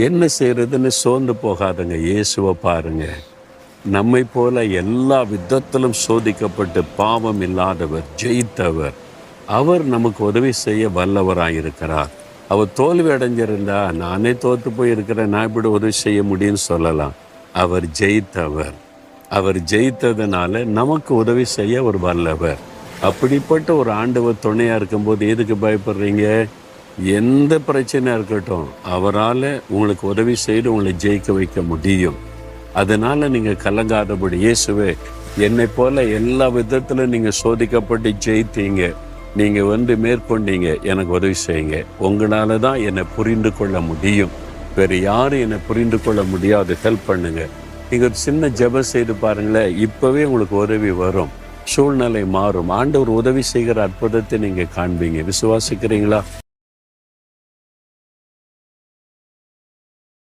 என்ன செய்யறதுன்னு சோர்ந்து போகாதங்க. இயேசுவை பாருங்க. நம்மை போல எல்லா விதத்திலும் சோதிக்கப்பட்டு பாவம் இல்லாதவர், ஜெயித்தவர். அவர் நமக்கு உதவி செய்ய வல்லவராயிருக்கிறார். அவர் தோல்வி அடைஞ்சிருந்தா, நானே தோத்து போயிருக்கிறேன், நான் இப்படி உதவி செய்ய முடியும்னு சொல்லலாம். அவர் ஜெயித்தவர். அவர் ஜெயித்ததுனால நமக்கு உதவி செய்ய ஒரு வல்லவர். அப்படிப்பட்ட ஒரு ஆண்டவர் துணையா இருக்கும்போது எதுக்கு பயப்படுறீங்க? எந்த பிரச்சனையா இருக்கட்டும், அவரால் உங்களுக்கு உதவி செய்து உங்களை ஜெயிக்க வைக்க முடியும். அதனால நீங்க கலங்காதபடி, இயேசுவே என்னை போல எல்லா விதத்திலும் நீங்க சோதிக்கப்பட்டு ஜெயித்தீங்க, நீங்க மேற்கொண்டீங்க, எனக்கு உதவி செய்யுங்க. உங்களால தான் என்னை புரிந்து கொள்ள முடியும், வேறு யாரும் என்னை புரிந்து கொள்ள முடியாது. ஹெல்ப் பண்ணுங்க. நீங்க ஒரு சின்ன ஜெபம் செய்து பாருங்களேன், இப்பவே உங்களுக்கு உதவி வரும், சூழ்நிலை மாறும். ஆண்டவர் உதவி செய்கிற அற்புதத்தை நீங்க காண்பீங்க. விசுவாசிக்கிறீங்களா?